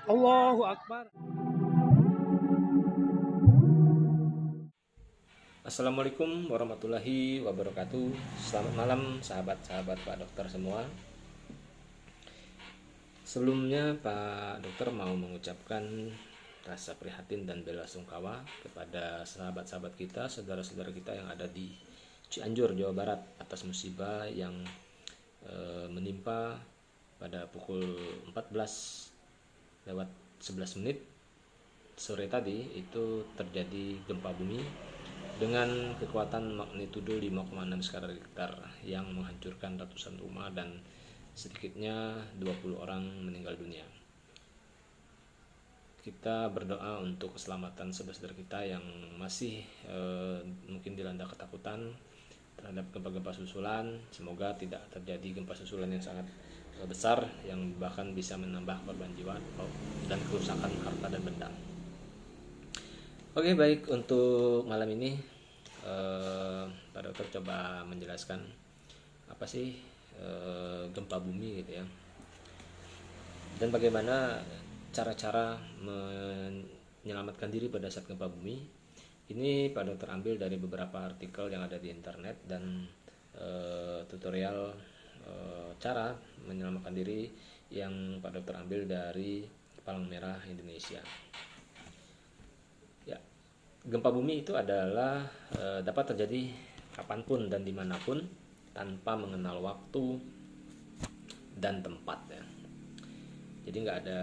Allahu Akbar. Assalamualaikum warahmatullahi wabarakatuh. Selamat malam sahabat-sahabat Pak Dokter semua. Sebelumnya Pak Dokter mau mengucapkan rasa prihatin dan belasungkawa kepada sahabat-sahabat kita, saudara-saudara kita yang ada di Cianjur, Jawa Barat atas musibah yang menimpa pada pukul 14 lewat 11 menit sore tadi. Itu terjadi gempa bumi dengan kekuatan magnitudo 5,6 skala Richter yang menghancurkan ratusan rumah dan sedikitnya 20 orang meninggal dunia. Kita berdoa untuk keselamatan saudara kita yang masih mungkin dilanda ketakutan terhadap gempa-gempa susulan. Semoga tidak terjadi gempa susulan yang sangat besar yang bahkan bisa menambah korban jiwa dan kerusakan harta dan benda. Oke, baik, untuk malam ini Pak Dokter coba menjelaskan apa sih gempa bumi gitu ya, dan bagaimana cara-cara menyelamatkan diri pada saat gempa bumi. Ini Pak Dokter ambil dari beberapa artikel yang ada di internet dan tutorial cara menyelamatkan diri yang Pak Dokter ambil dari Palang Merah Indonesia. Ya, gempa bumi itu adalah dapat terjadi kapanpun dan dimanapun tanpa mengenal waktu dan tempat ya. Jadi nggak ada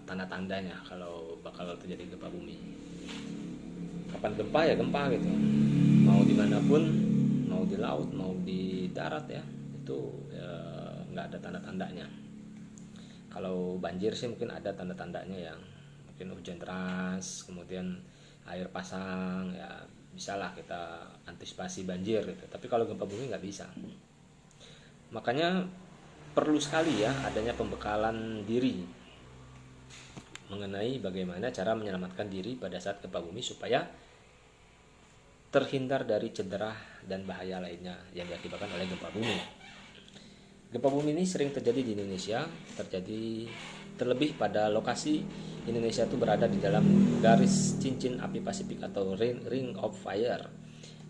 tanda-tandanya kalau bakal terjadi gempa bumi. Kapan gempa ya gempa gitu. Mau dimanapun, mau di laut, mau di darat ya, itu nggak ada tanda-tandanya. Kalau banjir sih mungkin ada tanda-tandanya, yang mungkin hujan deras, kemudian air pasang ya, bisalah kita antisipasi banjir gitu. Tapi kalau gempa bumi nggak bisa. Makanya perlu sekali ya adanya pembekalan diri mengenai bagaimana cara menyelamatkan diri pada saat gempa bumi supaya terhindar dari cedera dan bahaya lainnya yang diakibatkan oleh gempa bumi. Gempa bumi ini sering terjadi di Indonesia, terjadi terlebih pada lokasi Indonesia itu berada di dalam garis cincin api Pasifik atau ring of fire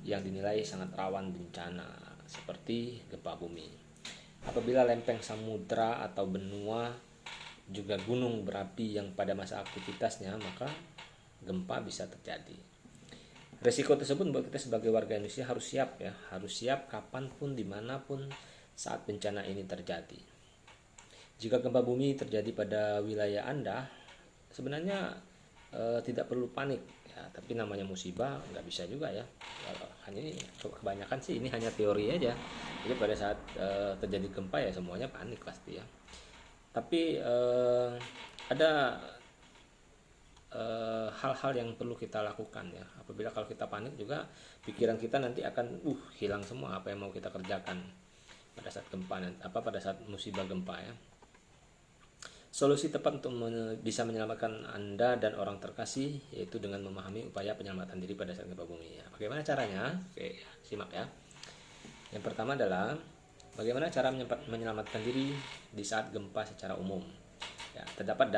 yang dinilai sangat rawan bencana seperti gempa bumi. Apabila lempeng samudra atau benua juga gunung berapi yang pada masa aktivitasnya, maka gempa bisa terjadi. Resiko tersebut membuat kita sebagai warga Indonesia harus siap ya, harus siap kapanpun, dimanapun saat bencana ini terjadi. Jika gempa bumi terjadi pada wilayah Anda, sebenarnya tidak perlu panik ya, tapi namanya musibah nggak bisa juga ya. Hanya ini kebanyakan sih ini hanya teori aja. Jadi pada saat terjadi gempa ya semuanya panik pasti ya. Tapi ada hal-hal yang perlu kita lakukan ya. Apabila kalau kita panik juga pikiran kita nanti akan hilang semua apa yang mau kita kerjakan pada saat gempa, pada saat musibah gempa ya. Solusi tepat untuk bisa menyelamatkan Anda dan orang terkasih yaitu dengan memahami upaya penyelamatan diri pada saat gempa bumi ya. Bagaimana caranya? Oke, simak ya. Yang pertama adalah bagaimana cara menyelamatkan diri di saat gempa secara umum. Ya, terdapat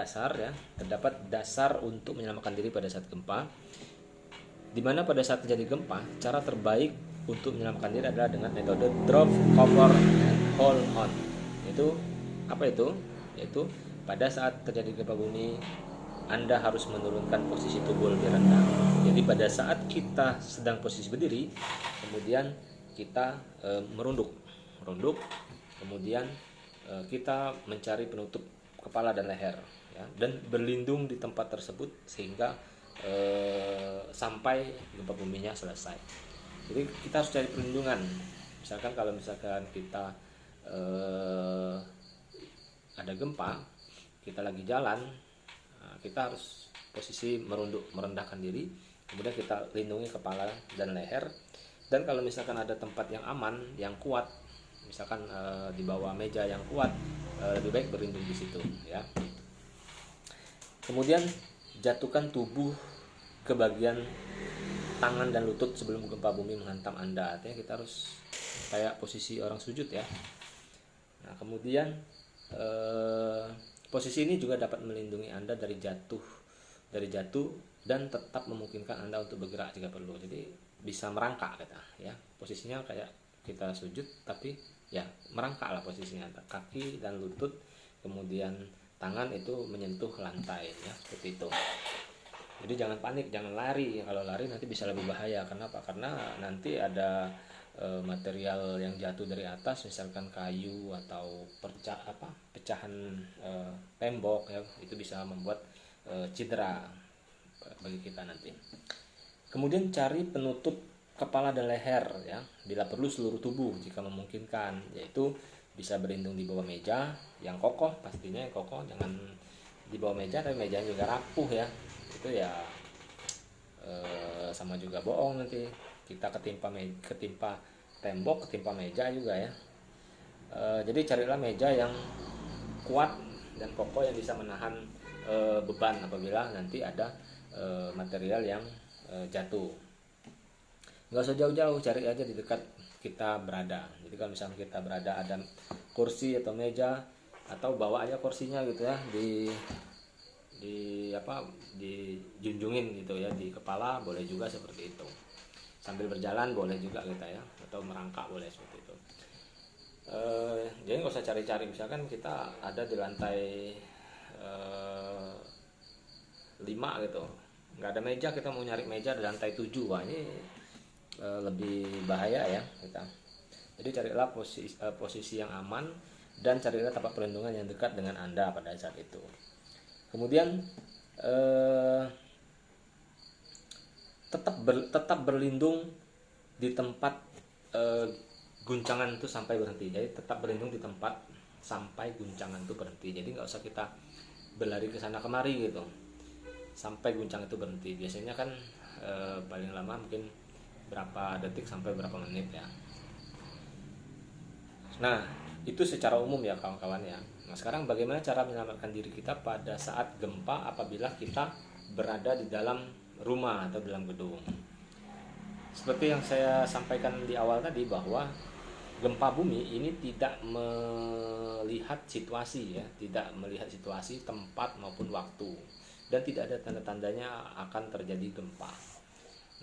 dasar untuk menyelamatkan diri pada saat gempa. Di mana pada saat terjadi gempa, cara terbaik untuk menyelamatkan diri adalah dengan metode drop, cover, and hold on. Itu apa itu? Yaitu pada saat terjadi gempa bumi, Anda harus menurunkan posisi tubuh lebih rendah. Jadi pada saat kita sedang posisi berdiri, kemudian kita merunduk, kemudian kita mencari penutup kepala dan leher ya, dan berlindung di tempat tersebut sehingga sampai gempa buminya selesai. Jadi kita harus cari perlindungan. Misalkan kalau kita ada gempa, kita lagi jalan, kita harus posisi merendahkan diri, kemudian kita lindungi kepala dan leher. Dan kalau misalkan ada tempat yang aman, yang kuat, misalkan di bawah meja yang kuat, lebih baik berlindung di situ ya. Kemudian jatuhkan tubuh ke bagian tangan dan lutut sebelum gempa bumi menghantam Anda. Artinya kita harus kayak posisi orang sujud ya. Nah, kemudian Posisi ini juga dapat melindungi Anda dari jatuh dan tetap memungkinkan Anda untuk bergerak jika perlu. Jadi bisa merangkak kita ya. Posisinya kayak kita sujud tapi ya merangkak lah posisinya, kaki dan lutut, kemudian tangan itu menyentuh lantai ya, seperti itu. Jadi jangan panik, jangan lari. Kalau lari nanti bisa lebih bahaya. Kenapa? Karena nanti ada material yang jatuh dari atas, misalkan kayu atau pecahan tembok ya, itu bisa membuat cedera bagi kita nanti. Kemudian cari penutup kepala dan leher ya, bila perlu seluruh tubuh jika memungkinkan, yaitu bisa berlindung di bawah meja yang kokoh, pastinya yang kokoh, jangan di bawah meja tapi mejanya juga rapuh ya, itu ya sama juga bohong, nanti kita ketimpa tembok, ketimpa meja juga ya. Jadi carilah meja yang kuat dan kokoh yang bisa menahan beban apabila nanti ada material yang jatuh. Nggak usah jauh-jauh, cari aja di dekat kita berada. Jadi kalau misalnya kita berada ada kursi atau meja, atau bawa aja kursinya gitu ya, dijunjungin gitu ya di kepala, boleh juga seperti itu. Sambil berjalan boleh juga kita ya, atau merangkak boleh seperti itu. Jadi nggak usah cari-cari, misalkan kita ada di lantai 5 gitu, nggak ada meja, kita mau nyari meja di lantai 7, wah ini lebih bahaya ya kita. Jadi carilah posisi yang aman dan carilah tempat perlindungan yang dekat dengan Anda pada saat itu. Kemudian tetap berlindung di tempat guncangan itu sampai berhenti. Jadi tetap berlindung di tempat sampai guncangan itu berhenti. Jadi nggak usah kita berlari ke sana kemari gitu sampai guncang itu berhenti. Biasanya kan paling lama mungkin berapa detik sampai berapa menit ya. Nah itu secara umum ya kawan-kawan ya. Nah sekarang bagaimana cara menyelamatkan diri kita pada saat gempa apabila kita berada di dalam rumah atau dalam gedung. Seperti yang saya sampaikan di awal tadi, bahwa gempa bumi ini tidak melihat situasi ya, tidak melihat situasi, tempat maupun waktu, dan tidak ada tanda-tandanya akan terjadi gempa.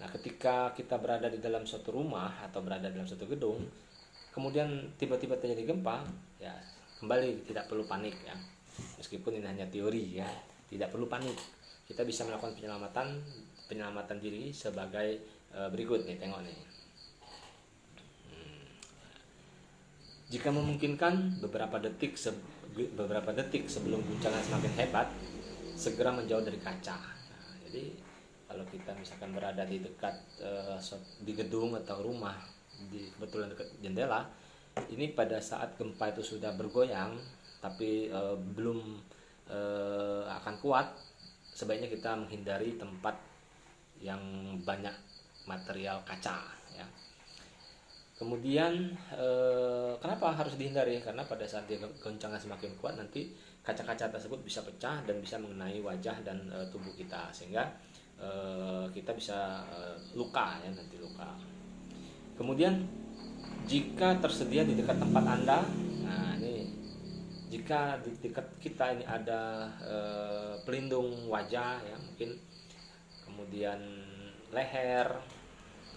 Nah ketika kita berada di dalam suatu rumah atau berada dalam suatu gedung, kemudian tiba-tiba terjadi gempa, ya kembali tidak perlu panik ya. Meskipun ini hanya teori ya, tidak perlu panik. Kita bisa melakukan penyelamatan diri sebagai berikut nih, tengok nih. Jika memungkinkan, beberapa detik sebelum guncangan semakin hebat, segera menjauh dari kaca. Nah, jadi kalau kita misalkan berada di dekat di gedung atau rumah, kebetulan dekat jendela, ini pada saat gempa itu sudah bergoyang tapi belum akan kuat, sebaiknya kita menghindari tempat yang banyak material kaca ya. Kemudian kenapa harus dihindari? Karena pada saat goncangan semakin kuat, nanti kaca-kaca tersebut bisa pecah dan bisa mengenai wajah dan tubuh kita, sehingga kita bisa luka ya, nanti luka. Kemudian jika tersedia di dekat tempat Anda, nah ini jika di dekat kita ini ada pelindung wajah ya, mungkin kemudian leher,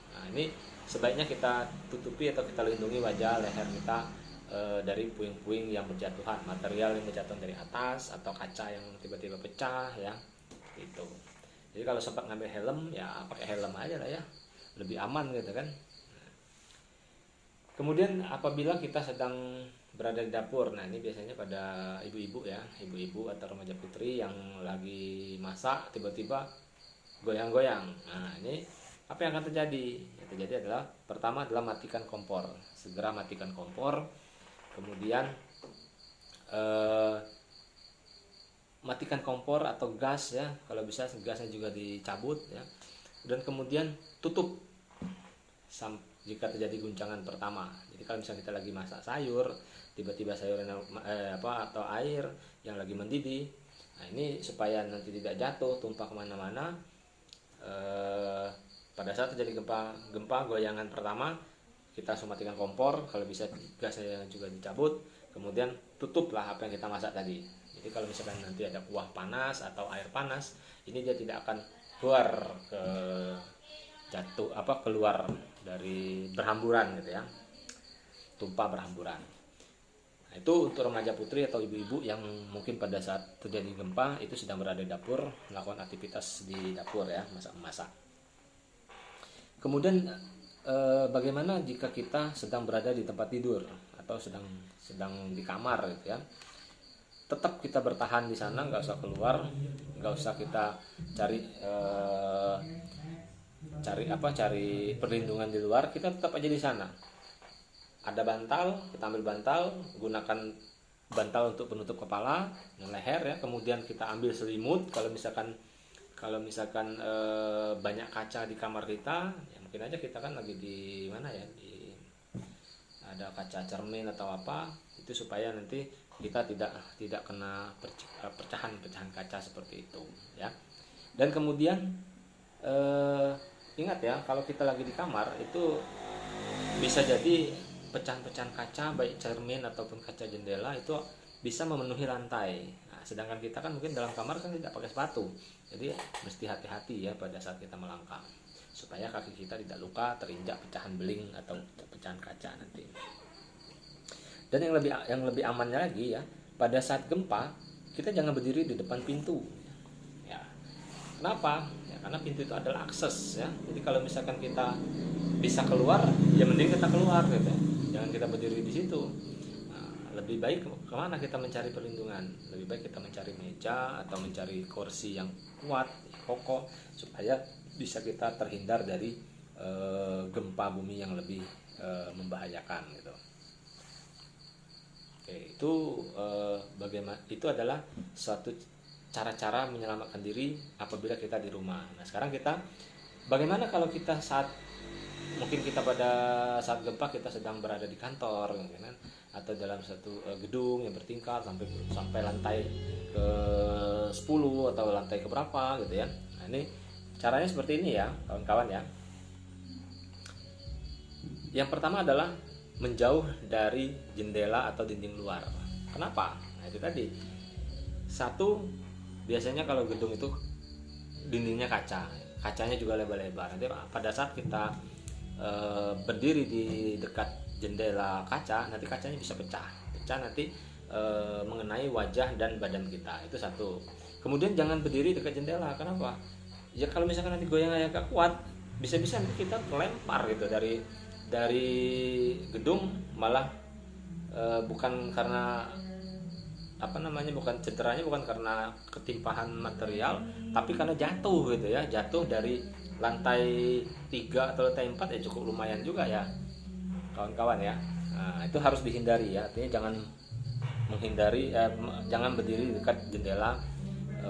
nah ini sebaiknya kita tutupi atau kita lindungi wajah, leher kita dari puing-puing yang berjatuhan, material yang berjatuhan dari atas, atau kaca yang tiba-tiba pecah ya, gitu. Jadi kalau sempat ngambil helm ya pakai helm aja lah ya, lebih aman gitu kan. Kemudian apabila kita sedang berada di dapur, nah ini biasanya pada ibu-ibu ya, ibu-ibu atau remaja putri yang lagi masak tiba-tiba goyang-goyang. Nah ini apa yang akan terjadi? Yang terjadi adalah, pertama adalah matikan kompor, segera matikan kompor. Kemudian matikan kompor atau gas ya, kalau bisa gasnya juga dicabut ya. Dan kemudian tutup jika terjadi guncangan pertama. Jadi kalau misalnya kita lagi masak sayur, tiba-tiba sayurnya atau air yang lagi mendidih, nah ini supaya nanti tidak jatuh tumpah kemana-mana. Pada saat terjadi gempa goyangan pertama, kita langsung matikan kompor, kalau bisa gasnya juga dicabut. kemudian tutuplah apa yang kita masak tadi. Jadi kalau misalkan nanti ada kuah panas atau air panas, ini dia tidak akan keluar keluar dari berhamburan gitu ya, tumpah berhamburan. Nah, itu untuk remaja putri atau ibu-ibu yang mungkin pada saat terjadi gempa itu sedang berada di dapur, melakukan aktivitas di dapur ya, masak-masak. Kemudian bagaimana jika kita sedang berada di tempat tidur atau sedang di kamar gitu ya? Tetap kita bertahan di sana, nggak usah keluar, nggak usah kita cari perlindungan di luar. Kita tetap aja di sana. Ada bantal, kita ambil bantal, gunakan bantal untuk penutup kepala dan leher ya. Kemudian kita ambil selimut. Kalau misalkan banyak kaca di kamar kita, ya mungkin aja kita kan lagi di mana ya, ada kaca cermin atau apa, itu supaya nanti kita tidak kena pecahan kaca seperti itu ya. Dan kemudian ingat ya, kalau kita lagi di kamar itu bisa jadi pecahan-pecahan kaca baik cermin ataupun kaca jendela itu bisa memenuhi lantai. Nah, sedangkan kita kan mungkin dalam kamar kan tidak pakai sepatu, jadi mesti hati-hati ya pada saat kita melangkah supaya kaki kita tidak luka terinjak pecahan beling atau pecahan kaca nanti. Dan yang lebih amannya lagi ya, pada saat gempa kita jangan berdiri di depan pintu ya. Kenapa ya? Karena pintu itu adalah akses ya. Jadi kalau misalkan kita bisa keluar, ya mending kita keluar gitu ya. Jangan kita berdiri di situ. Nah, lebih baik kemana kita mencari perlindungan? Lebih baik kita mencari meja atau mencari kursi yang kuat, kokoh, supaya bisa kita terhindar dari gempa bumi yang lebih membahayakan gitu. Oke, itu bagaimana? Itu adalah suatu cara-cara menyelamatkan diri apabila kita di rumah. Nah, sekarang kita bagaimana kalau kita mungkin kita pada saat gempa kita sedang berada di kantor, kan? Atau dalam satu gedung yang bertingkat sampai lantai ke 10 atau lantai ke berapa gitu ya. Nah, ini caranya seperti ini ya, kawan-kawan ya. Yang pertama adalah menjauh dari jendela atau dinding luar. Kenapa? Nah, itu tadi. Satu, biasanya kalau gedung itu dindingnya kacanya juga lebar-lebar. Nanti pada saat kita berdiri di dekat jendela kaca, nanti kacanya bisa pecah nanti mengenai wajah dan badan kita. Itu satu. Kemudian jangan berdiri dekat jendela. Kenapa? Ya kalau misalkan nanti goyang agak kuat, bisa-bisa nanti kita kelempar gitu dari gedung, malah bukan karena bukan cederanya bukan karena ketimpahan material, tapi karena jatuh gitu ya, jatuh dari lantai 3 atau lantai 4 ya cukup lumayan juga ya kawan-kawan ya. Nah, itu harus dihindari ya, artinya jangan berdiri dekat jendela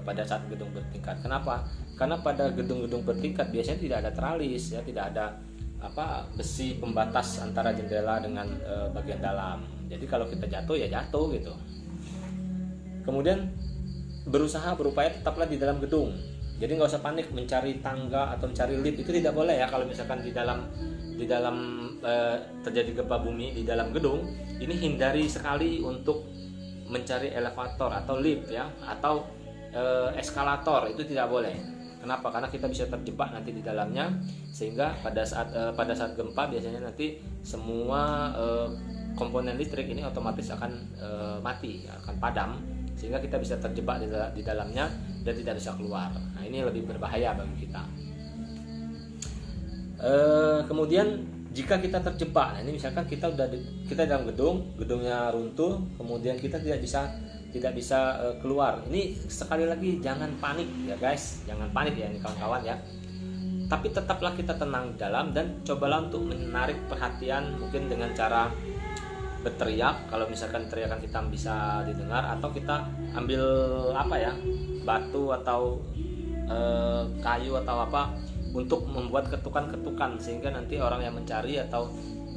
pada saat gedung bertingkat. Kenapa? Karena pada gedung-gedung bertingkat biasanya tidak ada teralis ya, tidak ada besi pembatas antara jendela dengan bagian dalam. Jadi kalau kita jatuh ya jatuh gitu. Kemudian berupaya tetaplah di dalam gedung. Jadi nggak usah panik mencari tangga atau mencari lift, itu tidak boleh ya. Kalau misalkan di dalam terjadi gempa bumi di dalam gedung, ini hindari sekali untuk mencari elevator atau lift ya, atau eskalator, itu tidak boleh. Kenapa? Karena kita bisa terjebak nanti di dalamnya, sehingga pada saat gempa biasanya nanti semua komponen listrik ini otomatis akan mati, akan padam, sehingga kita bisa terjebak di dalamnya dan tidak bisa keluar. Nah, ini lebih berbahaya bagi kita. Kemudian jika kita terjebak, nah ini misalkan kita dalam gedungnya runtuh, kemudian kita tidak bisa keluar. Ini sekali lagi jangan panik ya guys, jangan panik ya ini kawan-kawan ya. Tapi tetaplah kita tenang di dalam dan cobalah untuk menarik perhatian, mungkin dengan cara berteriak kalau misalkan teriakan kita bisa didengar, atau kita ambil batu atau kayu atau apa untuk membuat ketukan-ketukan, sehingga nanti orang yang mencari atau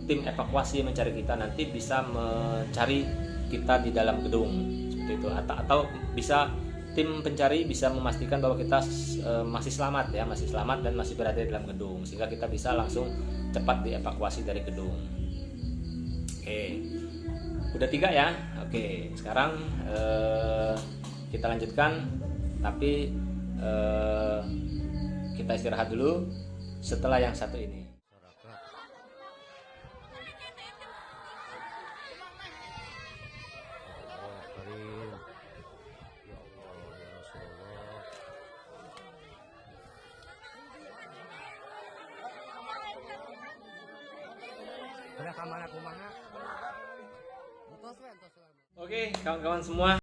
tim evakuasi yang mencari kita nanti bisa mencari kita di dalam gedung seperti itu, atau bisa tim pencari bisa memastikan bahwa kita masih selamat dan masih berada di dalam gedung, sehingga kita bisa langsung cepat dievakuasi dari gedung. Oke. Udah 3 ya. Oke, sekarang kita lanjutkan, tapi kita istirahat dulu setelah yang satu ini. Oke, kawan-kawan semua.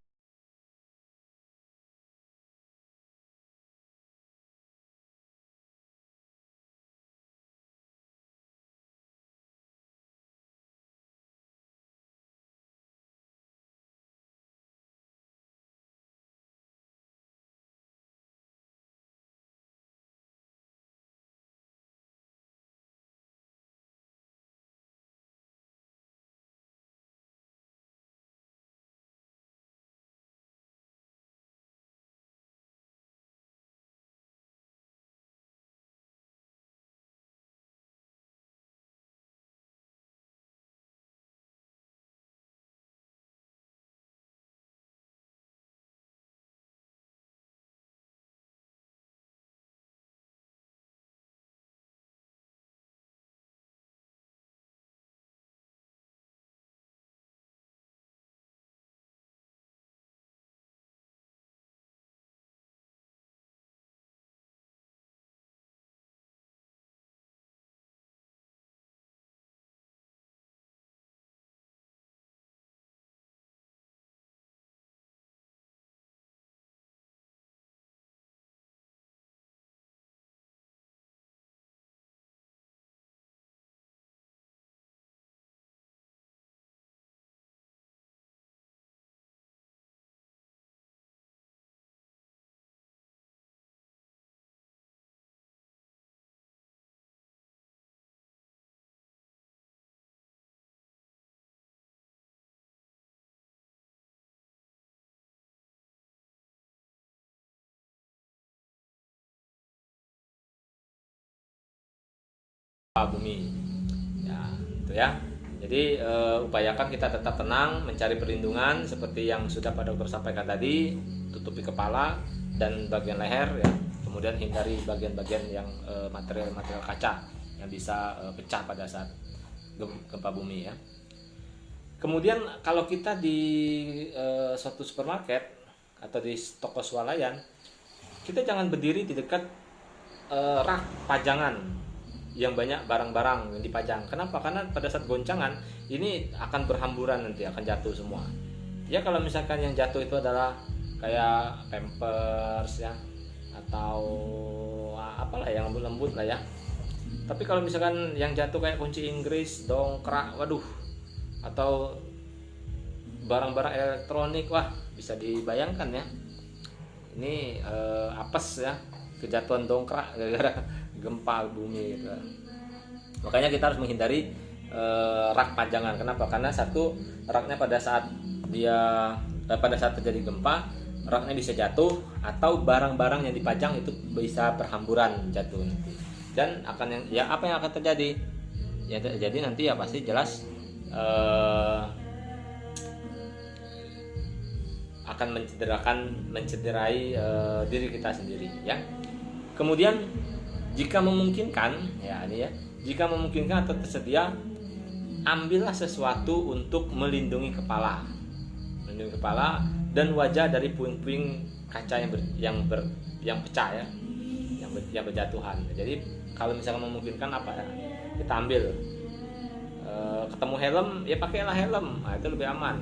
Bumi ya, itu ya. Jadi upayakan kita tetap tenang, mencari perlindungan seperti yang sudah Pak Dokter sampaikan tadi, tutupi kepala dan bagian leher ya. Kemudian hindari bagian-bagian yang material-material kaca yang bisa pecah pada saat gempa bumi ya. Kemudian kalau kita di suatu supermarket atau di toko swalayan, kita jangan berdiri di dekat rak pajangan yang banyak barang-barang yang dipajang. Kenapa? Karena pada saat goncangan ini akan berhamburan, nanti akan jatuh semua. Ya kalau misalkan yang jatuh itu adalah kayak pampers ya, atau apalah yang lembut-lembut lah ya. Tapi kalau misalkan yang jatuh kayak kunci Inggris, dongkrak, waduh, atau barang-barang elektronik, wah bisa dibayangkan ya. Ini apes ya, kejatuhan dongkrak gara-gara gempa bumi gitu. Makanya kita harus menghindari rak pajangan. Kenapa? Karena satu, raknya pada saat terjadi gempa, raknya bisa jatuh, atau barang-barang yang dipajang itu bisa berhamburan jatuh nanti. Dan apa yang akan terjadi? Ya jadi nanti ya pasti jelas akan mencederai diri kita sendiri ya. Kemudian jika memungkinkan ya ini ya, jika memungkinkan atau tersedia, ambillah sesuatu untuk melindungi kepala dan wajah dari puing-puing kaca yang pecah ya, yang berjatuhan. Jadi kalau misalkan memungkinkan apa ya, kita ambil. Ketemu helm ya pakailah helm, nah, itu lebih aman.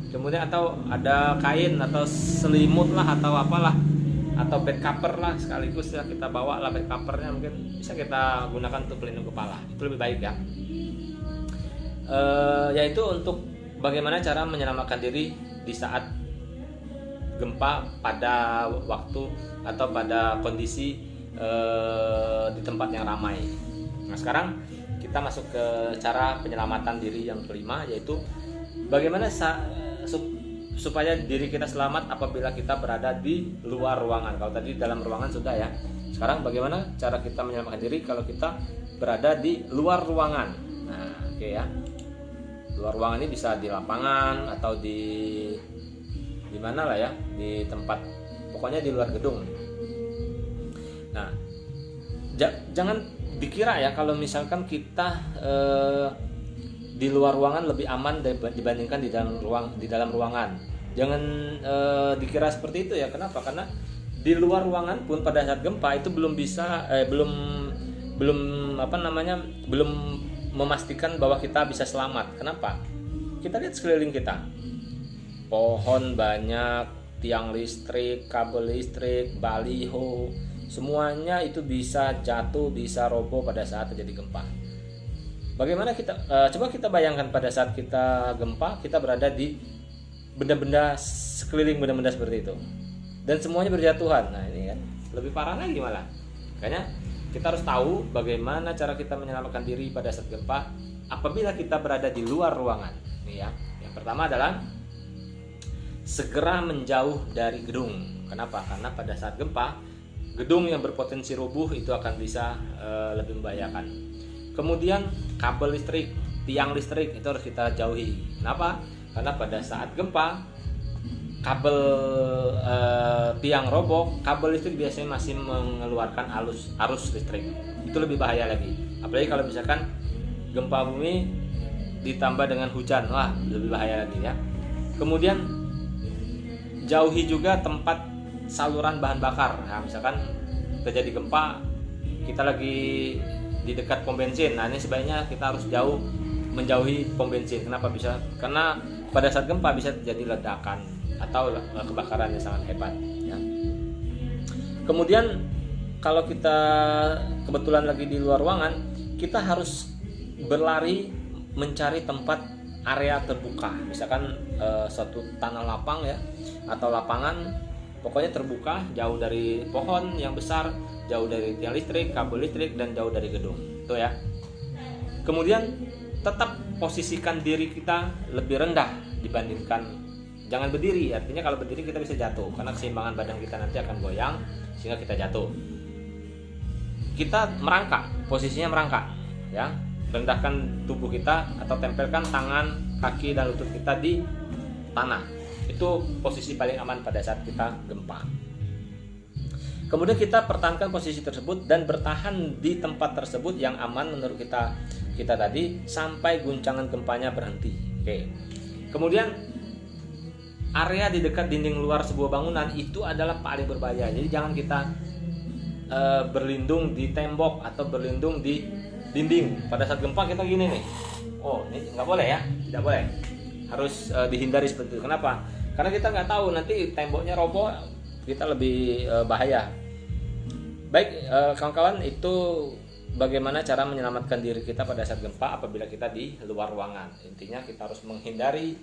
Kemudian atau ada kain atau selimut lah atau apalah, atau bed cover lah sekaligus ya, kita bawa lah bed covernya, mungkin bisa kita gunakan untuk pelindung kepala, itu lebih baik ya. Yaitu untuk bagaimana cara menyelamatkan diri di saat gempa pada waktu atau pada kondisi di tempat yang ramai. Nah sekarang kita masuk ke cara penyelamatan diri yang kelima, yaitu bagaimana supaya diri kita selamat apabila kita berada di luar ruangan. Kalau tadi dalam ruangan sudah ya. Sekarang bagaimana cara kita menyelamatkan diri kalau kita berada di luar ruangan. Nah, oke ya. Luar ruangan ini bisa di lapangan atau di mana lah ya, di tempat, pokoknya di luar gedung. Nah, jangan dikira ya kalau misalkan kita di luar ruangan lebih aman dibandingkan di dalam ruangan. Jangan dikira seperti itu ya. Kenapa? Karena di luar ruangan pun pada saat gempa itu belum memastikan bahwa kita bisa selamat. Kenapa? Kita lihat sekeliling kita, pohon banyak, tiang listrik, kabel listrik, baliho, semuanya itu bisa jatuh, bisa roboh pada saat terjadi gempa. Bagaimana coba kita bayangkan pada saat kita gempa, kita berada di benda-benda sekeliling, benda-benda seperti itu, dan semuanya berjatuhan. Nah, ini kan lebih parah lagi malah. Makanya kita harus tahu bagaimana cara kita menyelamatkan diri pada saat gempa apabila kita berada di luar ruangan. Nih ya, yang pertama adalah segera menjauh dari gedung. Kenapa? Karena pada saat gempa, gedung yang berpotensi roboh itu akan bisa lebih membahayakan. Kemudian kabel listrik, tiang listrik itu harus kita jauhi. Kenapa? Karena pada saat gempa, kabel tiang roboh, kabel listrik biasanya masih mengeluarkan arus listrik. Itu lebih bahaya lagi. Apalagi kalau misalkan gempa bumi ditambah dengan hujan, wah lebih bahaya lagi ya. Kemudian jauhi juga tempat saluran bahan bakar. Nah, misalkan terjadi gempa, kita lagi di dekat pom bensin. Nah, ini sebaiknya kita harus menjauhi pom bensin. Kenapa bisa? Karena pada saat gempa bisa terjadi ledakan atau kebakaran yang sangat hebat ya. Kemudian kalau kita kebetulan lagi di luar ruangan, kita harus berlari mencari tempat area terbuka. Misalkan suatu tanah lapang ya, atau lapangan, pokoknya terbuka, jauh dari pohon yang besar, jauh dari tiang listrik, kabel listrik, dan jauh dari gedung. Itu ya. Kemudian tetap posisikan diri kita lebih rendah dibandingkan, jangan berdiri. Artinya kalau berdiri kita bisa jatuh karena keseimbangan badan kita nanti akan goyang sehingga kita jatuh. Kita merangkak, posisinya merangkak ya. Rendahkan tubuh kita atau tempelkan tangan, kaki, dan lutut kita di tanah. Itu posisi paling aman pada saat kita gempa. Kemudian kita pertahankan posisi tersebut dan bertahan di tempat tersebut yang aman menurut kita tadi sampai guncangan gempanya berhenti. Oke. Kemudian area di dekat dinding luar sebuah bangunan itu adalah paling berbahaya. Jadi jangan kita berlindung di tembok atau berlindung di dinding. Pada saat gempa kita gini nih. Oh, ini nggak boleh ya, tidak boleh. Harus dihindari seperti itu. Kenapa? Karena kita nggak tahu nanti temboknya roboh, kita lebih bahaya. Baik kawan-kawan, itu bagaimana cara menyelamatkan diri kita pada saat gempa apabila kita di luar ruangan. Intinya kita harus menghindari,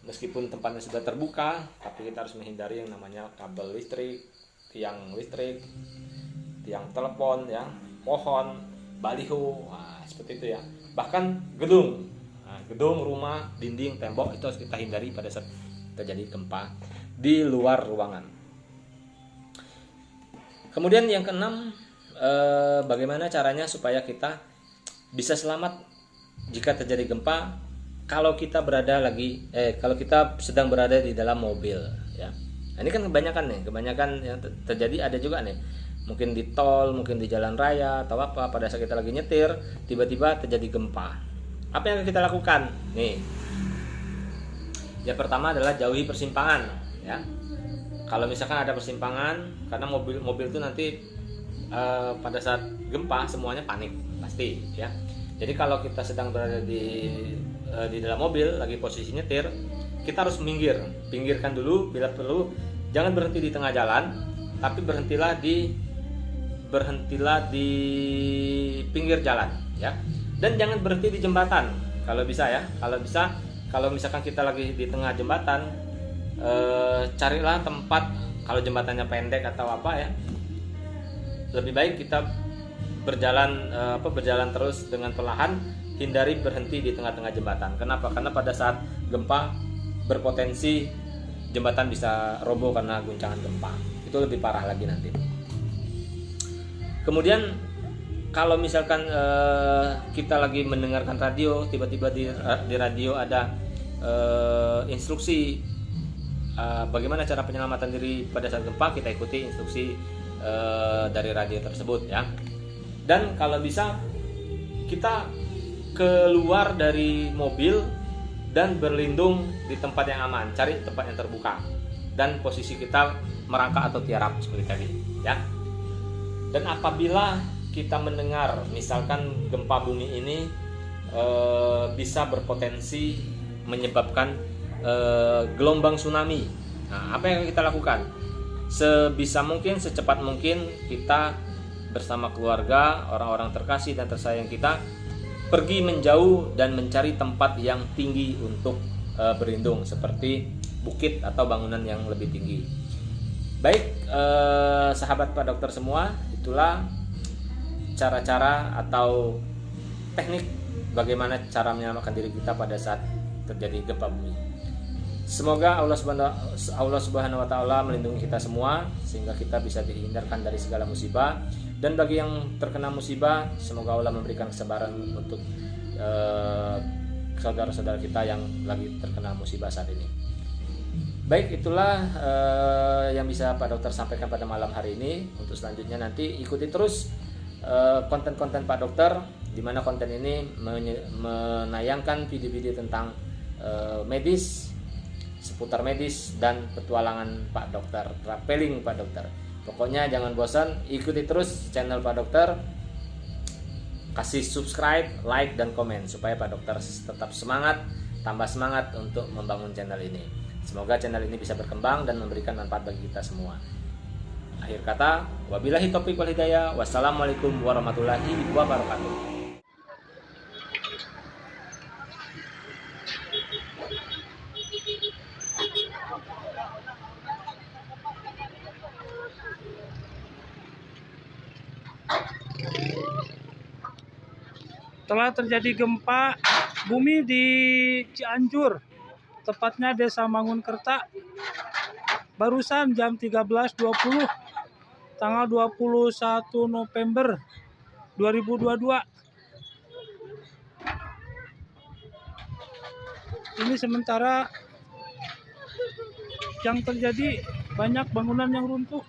meskipun tempatnya sudah terbuka, tapi kita harus menghindari yang namanya kabel listrik, tiang listrik, tiang telepon, ya, pohon, baliho, nah, seperti itu ya. Bahkan gedung, gedung, rumah, dinding, tembok itu harus kita hindari pada saat terjadi gempa di luar ruangan. Kemudian yang keenam, bagaimana caranya supaya kita bisa selamat jika terjadi gempa kalau kita sedang berada di dalam mobil ya. Nah, ini kan kebanyakan yang terjadi ada juga nih. Mungkin di tol, mungkin di jalan raya atau apa, pada saat kita lagi nyetir tiba-tiba terjadi gempa. Apa yang kita lakukan? Nih. Yang pertama adalah jauhi persimpangan ya. Kalau misalkan ada persimpangan, karena mobil itu nanti pada saat gempa semuanya panik pasti ya. Jadi kalau kita sedang berada di dalam mobil lagi posisi nyetir, kita harus pinggirkan dulu bila perlu. Jangan berhenti di tengah jalan, tapi berhentilah di pinggir jalan ya. Dan jangan berhenti di jembatan kalau bisa ya. Kalau misalkan kita lagi di tengah jembatan, carilah tempat, kalau jembatannya pendek atau apa ya, lebih baik kita berjalan terus dengan perlahan, hindari berhenti di tengah-tengah jembatan. Kenapa? Karena pada saat gempa berpotensi jembatan bisa roboh karena guncangan gempa. Itu lebih parah lagi nanti. Kemudian kalau misalkan kita lagi mendengarkan radio, tiba-tiba di radio ada instruksi bagaimana cara penyelamatan diri pada saat gempa, kita ikuti instruksi dari radio tersebut ya. Dan kalau bisa kita keluar dari mobil dan berlindung di tempat yang aman, cari tempat yang terbuka dan posisi kita merangkak atau tiarap seperti tadi ya. Dan apabila kita mendengar misalkan gempa bumi ini bisa berpotensi menyebabkan gelombang tsunami, nah, apa yang kita lakukan? Sebisa mungkin, secepat mungkin kita bersama keluarga, orang-orang terkasih dan tersayang kita pergi menjauh dan mencari tempat yang tinggi untuk berlindung, seperti bukit atau bangunan yang lebih tinggi. Baik, sahabat Pak Dokter semua, itulah cara-cara atau teknik bagaimana cara menyelamatkan diri kita pada saat terjadi gempa bumi. Semoga Allah Subhanahu wa taala melindungi kita semua sehingga kita bisa dihindarkan dari segala musibah, dan bagi yang terkena musibah semoga Allah memberikan kesabaran untuk saudara-saudara kita yang lagi terkena musibah saat ini. Baik, itulah yang bisa Pak Dokter sampaikan pada malam hari ini. Untuk selanjutnya nanti ikuti terus konten-konten Pak Dokter, di mana konten ini menayangkan video-video tentang medis, seputar medis dan petualangan Pak Dokter, traveling Pak Dokter. Pokoknya jangan bosan, ikuti terus channel Pak Dokter, kasih subscribe, like dan komen supaya Pak Dokter tetap semangat, tambah semangat untuk membangun channel ini. Semoga channel ini bisa berkembang dan memberikan manfaat bagi kita semua. Akhir kata, wabillahi taufiq wal hidayah. Wassalamualaikum warahmatullahi wabarakatuh. Telah terjadi gempa bumi di Cianjur, tepatnya Desa Mangunkerta, barusan jam 13.20 tanggal 21 November 2022. Ini sementara yang terjadi banyak bangunan yang runtuh.